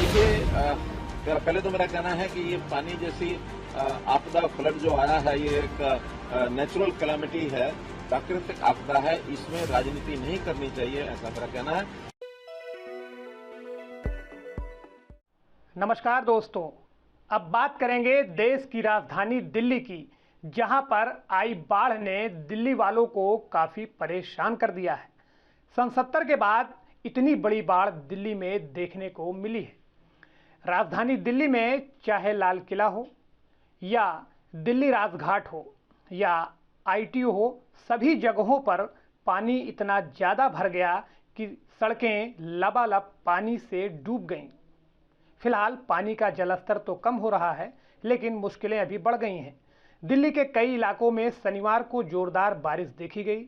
देखिए, पहले तो मेरा कहना है कि ये पानी जैसी आपदा फ्लड जो आया है, ये एक नेचुरल कैलामिटी है, प्राकृतिक आपदा है, इसमें राजनीति नहीं करनी चाहिए, ऐसा मेरा कहना है। नमस्कार दोस्तों, अब बात करेंगे देश की राजधानी दिल्ली की, जहां पर आई बाढ़ ने दिल्ली वालों को काफ़ी परेशान कर दिया है। सन 70 के बाद इतनी बड़ी बाढ़ दिल्ली में देखने को मिली है। राजधानी दिल्ली में चाहे लाल किला हो या दिल्ली राजघाट हो या ITO हो, सभी जगहों पर पानी इतना ज़्यादा भर गया कि सड़कें लबालब पानी से डूब गईं। फिलहाल पानी का जलस्तर तो कम हो रहा है, लेकिन मुश्किलें अभी बढ़ गई हैं। दिल्ली के कई इलाकों में शनिवार को जोरदार बारिश देखी गई।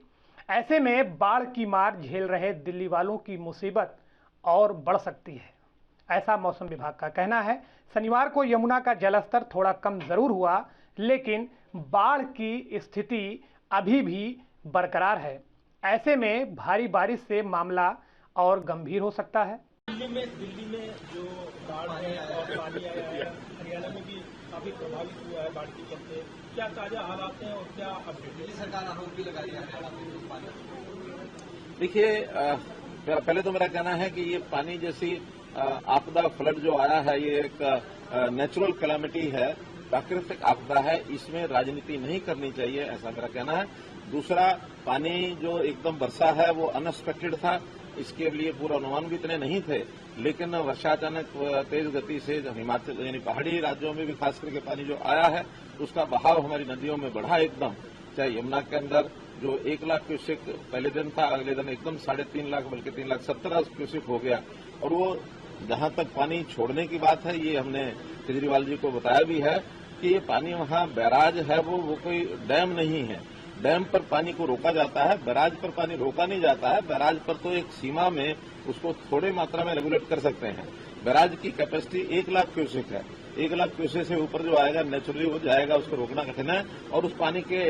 ऐसे में बाढ़ की मार झेल रहे दिल्ली वालों की मुसीबत और बढ़ सकती है, ऐसा मौसम विभाग का कहना है। शनिवार को यमुना का जलस्तर थोड़ा कम जरूर हुआ, लेकिन बाढ़ की स्थिति अभी भी बरकरार है। ऐसे में भारी बारिश से मामला और गंभीर हो सकता है। दिल्ली में जो बाढ़ है और पानी आया है, हरियाणा में भी काफी प्रभावित हुआ है बाढ़ के चलते। क्या ताजा हालात हैं और क्या अपडेट? दिल्ली सरकार आरोप भी लगा रही है। देखिए, पहले तो मेरा कहना है कि ये पानी जैसी आपदा फ्लड जो आया है, ये एक नेचुरल कैलामिटी है, प्राकृतिक आपदा है, इसमें राजनीति नहीं करनी चाहिए, ऐसा मेरा कहना है। दूसरा, पानी जो एकदम बरसा है वो अनएक्सपेक्टेड था, इसके लिए पूरा अनुमान भी इतने नहीं थे, लेकिन वर्षा अचानक तेज गति से हिमाचल यानी पहाड़ी राज्यों में भी खास करके पानी जो आया है, उसका बहाव हमारी नदियों में बढ़ा एकदम। चाहे यमुना के अंदर जो 1 लाख क्यूसेक पहले दिन था, अगले दिन एकदम 3.5 लाख बल्कि 3,70,000 क्यूसेक हो गया। और वो जहां तक पानी छोड़ने की बात है, ये हमने केजरीवाल जी को बताया भी है कि ये पानी वहां बैराज है, वो कोई डैम नहीं है। डैम पर पानी को रोका जाता है, बैराज पर पानी रोका नहीं जाता है। बैराज पर तो एक सीमा में उसको थोड़ी मात्रा में रेगुलेट कर सकते हैं। बैराज की कैपेसिटी 1 लाख क्यूसेक है। 1 लाख क्यूसेक से ऊपर जो आएगा नेचुरली वो जाएगा, उसको रोकना कठिन है। और उस पानी के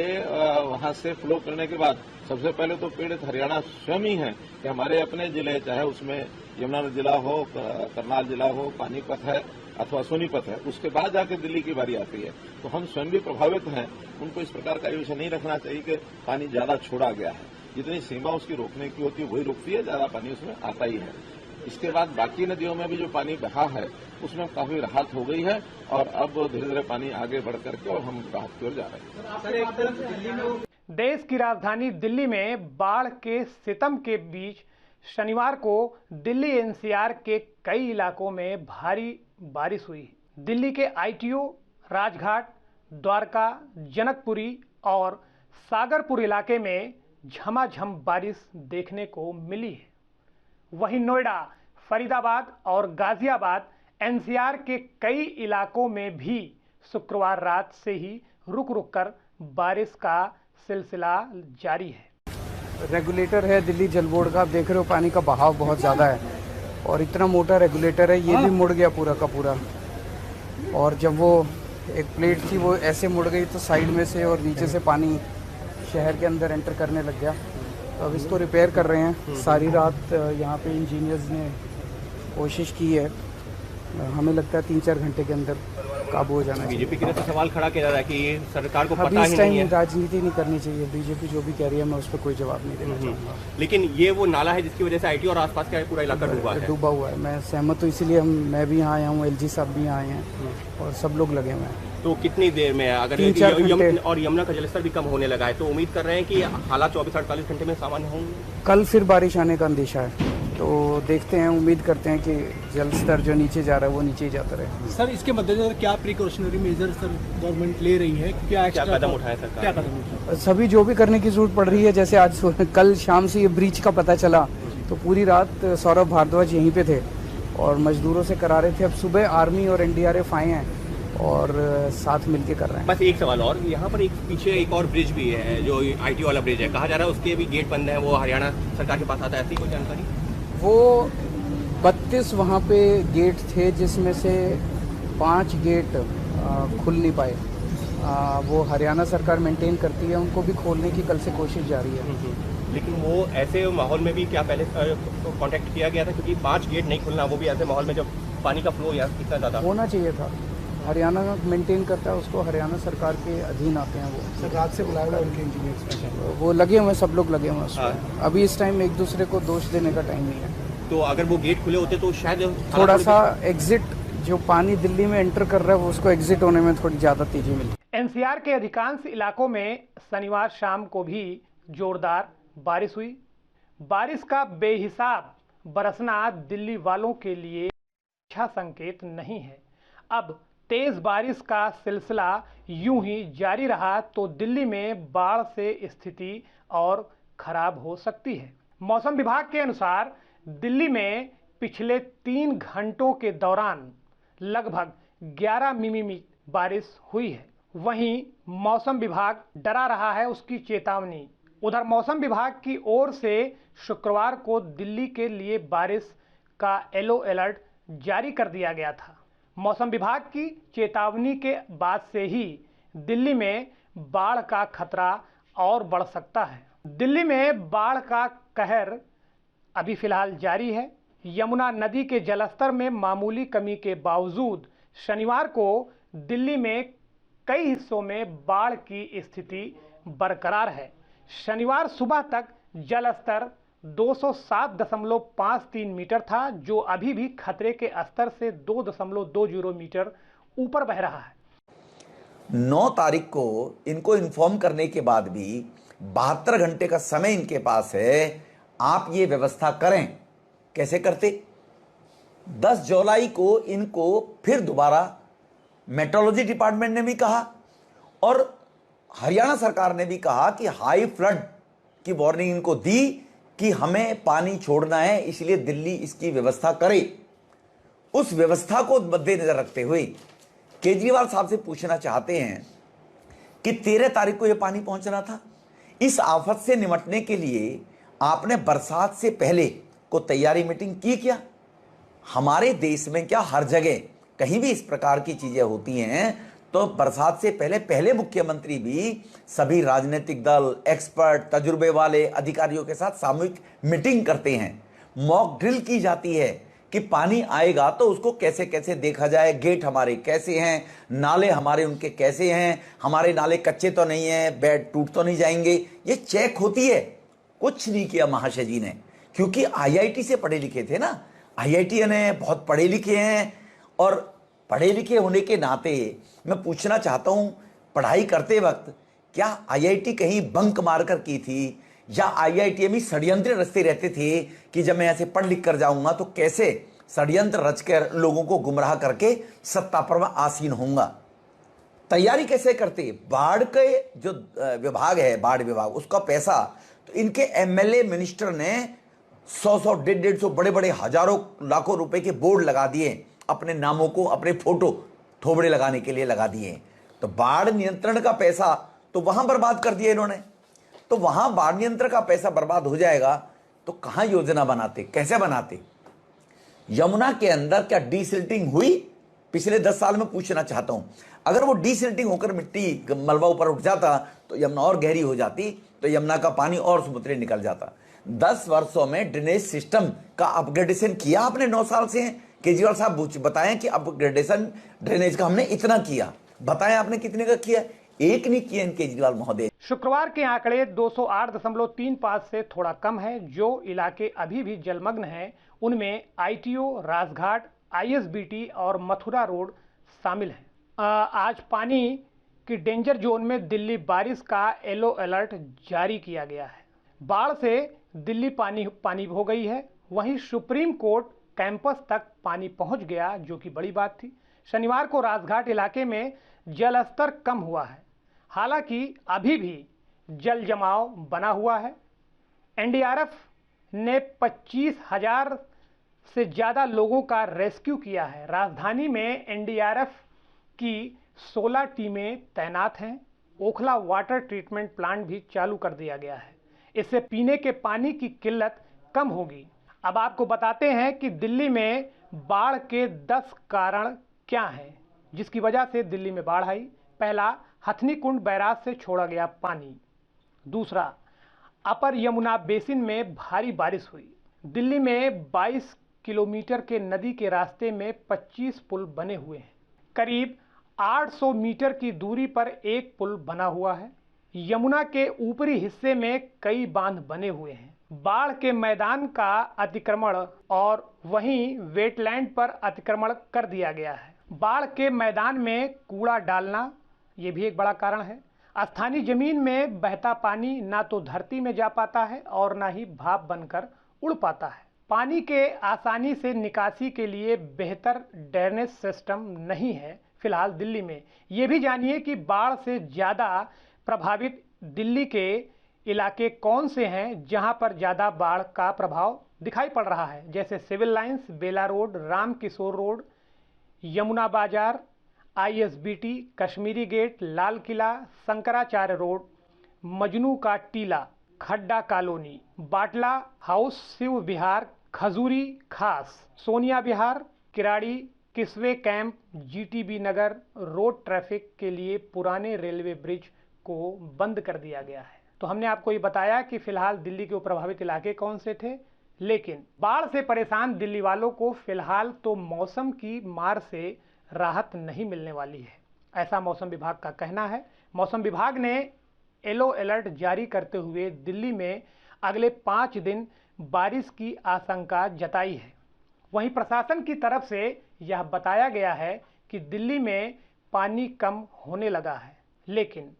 वहां से फ्लो करने के बाद सबसे पहले तो पीड़ित हरियाणा स्वयं ही है कि हमारे अपने जिले, चाहे उसमें यमुना जिला हो, करनाल जिला हो, पानीपत है अथवा सोनीपत है, उसके बाद जाकर दिल्ली की बारी आती है। तो हम स्वयं भी प्रभावित हैं। उनको इस प्रकार का विषय नहीं रखना चाहिए कि पानी ज्यादा छोड़ा गया है। जितनी सीमा उसकी रोकने की होती है वही रुकती है, ज्यादा पानी उसमें आता ही है। इसके बाद बाकी नदियों में भी जो पानी बहा है उसमें काफी राहत हो गई है और अब धीरे धीरे पानी आगे बढ़ करके और हम राहत की ओर जा रहे हैं। देश की राजधानी दिल्ली में बाढ़ के सितम के बीच शनिवार को दिल्ली NCR के कई इलाकों में भारी बारिश हुई। दिल्ली के ITO, राजघाट, द्वारका, जनकपुरी और सागरपुर इलाके में झमाझम बारिश देखने को मिली है। वहीं नोएडा, फरीदाबाद और गाजियाबाद NCR के कई इलाकों में भी शुक्रवार रात से ही रुक रुक कर बारिश का सिलसिला जारी है। रेगुलेटर है दिल्ली जल बोर्ड का, आप देख रहे हो पानी का बहाव बहुत ज़्यादा है और इतना मोटा रेगुलेटर है, ये भी मुड़ गया पूरा का पूरा। और जब वो एक प्लेट थी वो ऐसे मुड़ गई तो साइड में से और नीचे से पानी शहर के अंदर एंटर करने लग गया। तो अब इसको रिपेयर कर रहे हैं। सारी रात यहाँ पे इंजीनियर्स ने कोशिश की है। हमें लगता है 3-4 घंटे के अंदर काबू हो जाना। बीजेपी की तरफ से सवाल खड़ा किया जा रहा है कि ये सरकार को अभी पता इस ही टाइम नहीं है। राजनीति नहीं करनी चाहिए। बीजेपी जो भी कह रही है मैं उस पर कोई जवाब नहीं देना चाहूँगा। लेकिन ये वो नाला है जिसकी वजह से ITO और आसपास का पूरा इलाका डूबा हुआ है। मैं सहमत हूँ, इसीलिए मैं भी यहाँ आया हूँ, LG साहब भी यहाँ आए हैं और सब लोग लगे हुए हैं। तो कितनी देर में अगर 3-4 घंटे और यमुना का जलस्तर भी कम होने लगा है तो उम्मीद कर रहे हैं कि हालात 24-48 घंटे में सामान्य होंगे? कल फिर बारिश आने का अंदेशा है, तो देखते हैं, उम्मीद करते हैं कि जलस्तर जो नीचे जा रहा है वो नीचे ही जाता रहे। सर, इसके मद्देनजर क्या प्रिकॉशनरी मेजर सर गवर्नमेंट ले रही है? क्या कदम उठाए सरकार? क्या कदम उठाए? सभी जो भी करने की जरूरत पड़ रही है, जैसे आज कल शाम से ये ब्रीच का पता चला तो पूरी रात सौरभ भारद्वाज यहीं पे थे और मजदूरों से करा रहे थे। अब सुबह आर्मी और NDRF आए हैं और साथ मिलके कर रहे हैं। बस एक सवाल और, यहाँ पर एक पीछे एक और ब्रिज भी है जो ITO वाला ब्रिज है, कहा जा रहा है उसके भी गेट बंद है, वो हरियाणा सरकार के पास आता है, ऐसी कोई जानकारी? वो 32 वहाँ पे गेट थे जिसमें से 5 गेट खुल नहीं पाए। वो हरियाणा सरकार मेंटेन करती है, उनको भी खोलने की कल से कोशिश जारी है। लेकिन वो ऐसे माहौल में भी क्या पहले कांटेक्ट किया गया था, क्योंकि 5 गेट नहीं खुलना, वो भी ऐसे माहौल में जब पानी का फ्लो यहाँ कितना ज़्यादा होना चाहिए था। हरियाणा मेंटेन करता है उसको, हरियाणा सरकार के अधीन आते हैं वो। सर रात से बुलाया हुआ उनके इंजीनियर्स वो लगे हुए हैं, सब लोग लगे हुए हैं उसमें। अभी इस टाइम एक दूसरे को दोष देने का टाइम नहीं है। तो अगर वो गेट खुले होते तो शायद थोड़ा सा एग्जिट, जो पानी दिल्ली में एंटर कर रहा है वो उसको एग्जिट होने में थोड़ी ज़्यादा तेजी मिली। एनसीआर के अधिकांश इलाकों में शनिवार शाम को भी जोरदार बारिश हुई। बारिश का बेहिसाब बरसना दिल्ली वालों के लिए अच्छा संकेत नहीं है। अब तेज बारिश का सिलसिला यूं ही जारी रहा तो दिल्ली में बाढ़ से स्थिति और खराब हो सकती है। मौसम विभाग के अनुसार दिल्ली में पिछले 3 घंटों के दौरान लगभग 11 मिमी बारिश हुई है। वहीं मौसम विभाग डरा रहा है, उसकी चेतावनी। उधर मौसम विभाग की ओर से शुक्रवार को दिल्ली के लिए बारिश का येलो अलर्ट जारी कर दिया गया था। मौसम विभाग की चेतावनी के बाद से ही दिल्ली में बाढ़ का खतरा और बढ़ सकता है। दिल्ली में बाढ़ का कहर अभी फिलहाल जारी है। यमुना नदी के जलस्तर में मामूली कमी के बावजूद शनिवार को दिल्ली में कई हिस्सों में बाढ़ की स्थिति बरकरार है। शनिवार सुबह तक जलस्तर 207.53 मीटर था, जो अभी भी खतरे के स्तर से 2.20 मीटर ऊपर बह रहा है। 9 तारीख को इनको इन्फॉर्म करने के बाद भी 72 घंटे का समय इनके पास है। आप ये व्यवस्था करें, कैसे करते? 10 जुलाई को इनको फिर दोबारा मेट्रोलॉजी डिपार्टमेंट ने भी कहा और हरियाणा सरकार ने भी कहा कि हाई फ्लड की वार्निंग इनको दी कि हमें पानी छोड़ना है, इसलिए दिल्ली इसकी व्यवस्था करे। उस व्यवस्था को मद्देनजर रखते हुए केजरीवाल साहब से पूछना चाहते हैं कि 13 तारीख को यह पानी पहुंचना था। इस आफत से निपटने के लिए आपने बरसात से पहले को तैयारी मीटिंग की क्या? हमारे देश में क्या हर जगह कहीं भी इस प्रकार की चीजें होती हैं तो बरसात से पहले मुख्यमंत्री भी सभी राजनीतिक दल, एक्सपर्ट, तजुर्बे वाले अधिकारियों के साथ सामूहिक मीटिंग करते हैं। मॉक ड्रिल की जाती है कि पानी आएगा तो उसको कैसे कैसे देखा जाए, गेट हमारे कैसे हैं, नाले हमारे उनके कैसे हैं, हमारे नाले कच्चे तो नहीं हैं, बेड टूट तो नहीं जाएंगे, ये चेक होती है। कुछ नहीं किया महाशय जी ने, क्योंकि आईआईटी से पढ़े लिखे थे ना, आईआईटी ने बहुत पढ़े लिखे हैं और पढ़े लिखे होने के नाते मैं पूछना चाहता हूं, पढ़ाई करते वक्त क्या आईआईटी कहीं बंक मारकर की थी या आईआईटी में षड्यंत्र रचते रहते थे कि जब मैं ऐसे पढ़ लिख कर जाऊंगा तो कैसे षड्यंत्र रचकर लोगों को गुमराह करके सत्ता पर मैं आसीन होऊंगा? तैयारी कैसे करते? बाढ़ के जो विभाग है, बाढ़ विभाग, उसका पैसा तो इनके एमएलए मिनिस्टर ने 100 150 बड़े हजारों लाखों रुपए के बोर्ड लगा दिए, अपने नामों को, अपने फोटो थोबड़े लगाने के लिए लगा दिए। तो बाढ़ नियंत्रण का पैसा तो वहां बर्बाद कर दिया इन्होंने। तो वहां बाढ़ नियंत्रण का पैसा बर्बाद हो जाएगा तो कहां योजना बनाते, कैसे बनाते? यमुना के अंदर क्या डीसिल्टिंग हुई पिछले 10 साल में? पूछना चाहता हूं। अगर वो डीसिल्टिंग होकर मिट्टी मलबा ऊपर उठ जाता तो यमुना और गहरी हो जाती, तो यमुना का पानी और समुद्र निकल जाता। 10 वर्षों में ड्रेनेज सिस्टम का अपग्रेडेशन किया आपने 9 साल से। केजरीवाल साहब बताएं कि अपग्रेडेशन ड्रेनेज का हमने इतना किया, बताएं आपने कितने का किया? एक नहीं किया इन केजरीवाल महोदय। शुक्रवार के आंकड़े 208.35 से थोड़ा कम है। जो इलाके अभी भी जलमग्न हैं उनमें आईटीओ, राजघाट, आईएसबीटी और मथुरा रोड शामिल हैं। आज पानी की डेंजर जोन में दिल्ली बारिश का येलो अलर्ट जारी किया गया है। बाढ़ से दिल्ली पानी हो गई है। वहीं सुप्रीम कोर्ट कैंपस तक पानी पहुंच गया, जो कि बड़ी बात थी। शनिवार को राजघाट इलाके में जल स्तर कम हुआ है, हालांकि अभी भी जल जमाव बना हुआ है। एनडीआरएफ ने 25,000 से ज़्यादा लोगों का रेस्क्यू किया है। राजधानी में एनडीआरएफ की 16 टीमें तैनात हैं। ओखला वाटर ट्रीटमेंट प्लांट भी चालू कर दिया गया है। इससे पीने के पानी की किल्लत कम होगी। अब आपको बताते हैं कि दिल्ली में बाढ़ के 10 कारण क्या हैं जिसकी वजह से दिल्ली में बाढ़ आई। पहला, हथनी कुंड बैराज से छोड़ा गया पानी। दूसरा, अपर यमुना बेसिन में भारी बारिश हुई। दिल्ली में 22 किलोमीटर के नदी के रास्ते में 25 पुल बने हुए हैं। करीब 800 मीटर की दूरी पर एक पुल बना हुआ है। यमुना के ऊपरी हिस्से में कई बांध बने हुए हैं। बाढ़ के मैदान का अतिक्रमण और वहीं वेटलैंड पर अतिक्रमण कर दिया गया है। बाढ़ के मैदान में कूड़ा डालना ये भी एक बड़ा कारण है। स्थानीय जमीन में बहता पानी ना तो धरती में जा पाता है और ना ही भाप बनकर उड़ पाता है। पानी के आसानी से निकासी के लिए बेहतर ड्रेनेज सिस्टम नहीं है फिलहाल दिल्ली में। ये भी जानिए कि बाढ़ से ज़्यादा प्रभावित दिल्ली के इलाके कौन से हैं जहां पर ज़्यादा बाढ़ का प्रभाव दिखाई पड़ रहा है, जैसे सिविल लाइंस, बेला रोड, राम किशोर रोड, यमुना बाजार, ISBT, Kashmiri gate, Lal Qila, Shankaracharya road, Majnu का टीला, खड्डा कॉलोनी, बाटला हाउस, शिव विहार, खजूरी खास, सोनिया विहार, किराड़ी, किस्वे कैंप, GTB नगर रोड ट्रैफिक के लिए पुराने रेलवे ब्रिज को बंद कर दिया गया है। तो हमने आपको ये बताया कि फिलहाल दिल्ली के प्रभावित इलाके कौन से थे, लेकिन बाढ़ से परेशान दिल्ली वालों को फिलहाल तो मौसम की मार से राहत नहीं मिलने वाली है, ऐसा मौसम विभाग का कहना है। मौसम विभाग ने येलो अलर्ट जारी करते हुए दिल्ली में अगले 5 दिन बारिश की आशंका जताई है। वहीं प्रशासन की तरफ से यह बताया गया है कि दिल्ली में पानी कम होने लगा है, लेकिन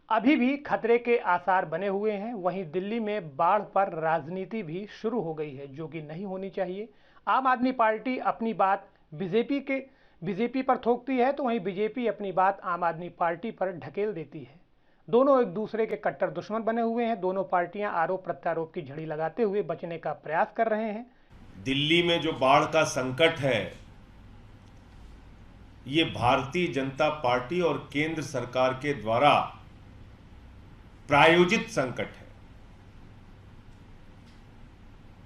अभी भी खतरे के आसार बने हुए हैं। वहीं दिल्ली में बाढ़ पर राजनीति भी शुरू हो गई है, जो कि नहीं होनी चाहिए। आम आदमी पार्टी अपनी बात बीजेपी पर थोपती है, तो वहीं बीजेपी अपनी बात आम आदमी पार्टी पर ढकेल देती है। दोनों एक दूसरे के कट्टर दुश्मन बने हुए हैं। दोनों पार्टियां आरोप प्रत्यारोप की झड़ी लगाते हुए बचने का प्रयास कर रहे हैं। दिल्ली में जो बाढ़ का संकट है, ये भारतीय जनता पार्टी और केंद्र सरकार के द्वारा प्रायोजित संकट है।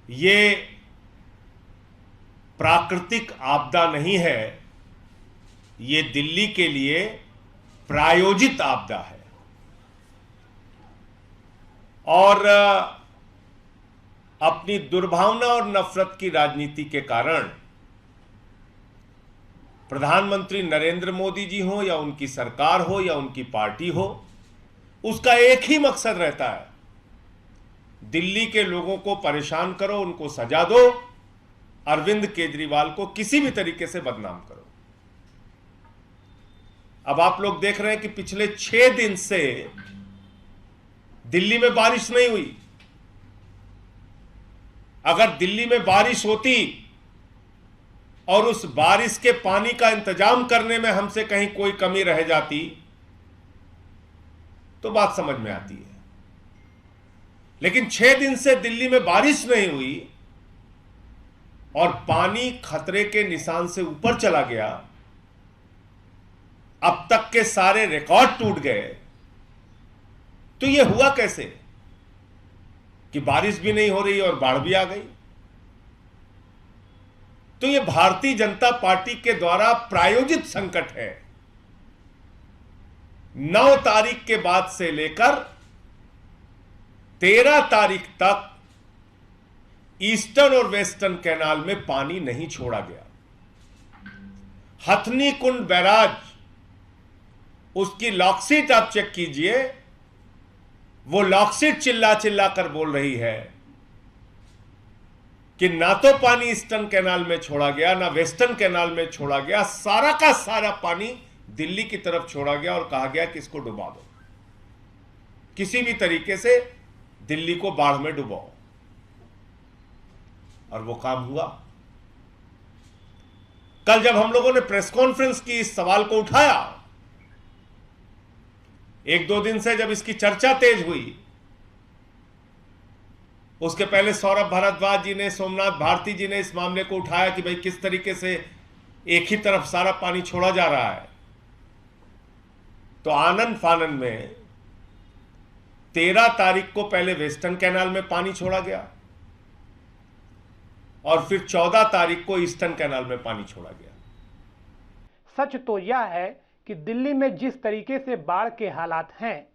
ये प्राकृतिक आपदा नहीं है, ये दिल्ली के लिए प्रायोजित आपदा है। और अपनी दुर्भावना और नफरत की राजनीति के कारण प्रधानमंत्री नरेंद्र मोदी जी हो या उनकी सरकार हो या उनकी पार्टी हो, उसका एक ही मकसद रहता है, दिल्ली के लोगों को परेशान करो, उनको सजा दो, अरविंद केजरीवाल को किसी भी तरीके से बदनाम करो। अब आप लोग देख रहे हैं कि पिछले 6 दिन से दिल्ली में बारिश नहीं हुई। अगर दिल्ली में बारिश होती और उस बारिश के पानी का इंतजाम करने में हमसे कहीं कोई कमी रह जाती तो बात समझ में आती है। लेकिन 6 दिन से दिल्ली में बारिश नहीं हुई और पानी खतरे के निशान से ऊपर चला गया। अब तक के सारे रिकॉर्ड टूट गए। तो यह हुआ कैसे कि बारिश भी नहीं हो रही और बाढ़ भी आ गई? तो यह भारतीय जनता पार्टी के द्वारा प्रायोजित संकट है। 9 तारीख के बाद से लेकर 13 तारीख तक ईस्टर्न और वेस्टर्न कैनाल में पानी नहीं छोड़ा गया। हथनी कुंड बैराज, उसकी लॉकशीट आप चेक कीजिए, वो लॉकशीट चिल्ला चिल्ला कर बोल रही है कि ना तो पानी ईस्टर्न कैनाल में छोड़ा गया ना वेस्टर्न कैनाल में छोड़ा गया, सारा का सारा पानी दिल्ली की तरफ छोड़ा गया और कहा गया कि इसको डुबा दो, किसी भी तरीके से दिल्ली को बाढ़ में डुबाओ। और वो काम हुआ। कल जब हम लोगों ने प्रेस कॉन्फ्रेंस की इस सवाल को उठाया, 1-2 दिन से जब इसकी चर्चा तेज हुई, उसके पहले सौरभ भारद्वाज जी ने, सोमनाथ भारती जी ने इस मामले को उठाया कि भाई किस तरीके से एक ही तरफ सारा पानी छोड़ा जा रहा है। तो आनंद फानन में 13 तारीख को पहले वेस्टर्न कैनाल में पानी छोड़ा गया और फिर 14 तारीख को ईस्टर्न कैनाल में पानी छोड़ा गया। सच तो यह है कि दिल्ली में जिस तरीके से बाढ़ के हालात हैं,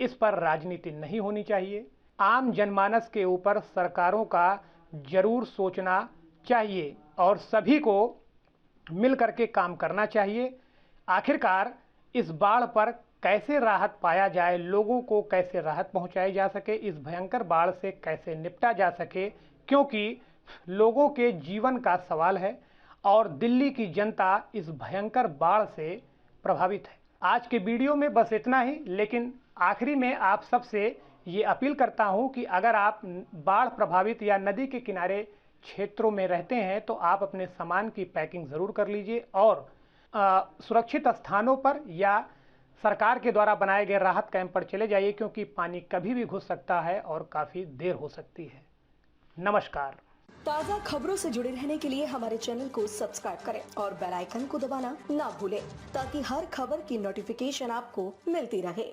इस पर राजनीति नहीं होनी चाहिए। आम जनमानस के ऊपर सरकारों का जरूर सोचना चाहिए और सभी को मिल करके काम करना चाहिए। आखिरकार इस बाढ़ पर कैसे राहत पाया जाए, लोगों को कैसे राहत पहुंचाई जा सके, इस भयंकर बाढ़ से कैसे निपटा जा सके, क्योंकि लोगों के जीवन का सवाल है और दिल्ली की जनता इस भयंकर बाढ़ से प्रभावित है। आज के वीडियो में बस इतना ही, लेकिन आखिरी में आप सबसे ये अपील करता हूं कि अगर आप बाढ़ प्रभावित या नदी के किनारे क्षेत्रों में रहते हैं तो आप अपने सामान की पैकिंग ज़रूर कर लीजिए और सुरक्षित स्थानों पर या सरकार के द्वारा बनाए गए राहत कैंप पर चले जाइए, क्योंकि पानी कभी भी घुस सकता है और काफ़ी देर हो सकती है। नमस्कार। ताज़ा खबरों से जुड़े रहने के लिए हमारे चैनल को सब्सक्राइब करें और बेल आइकन को दबाना ना भूलें, ताकि हर खबर की नोटिफिकेशन आपको मिलती रहे।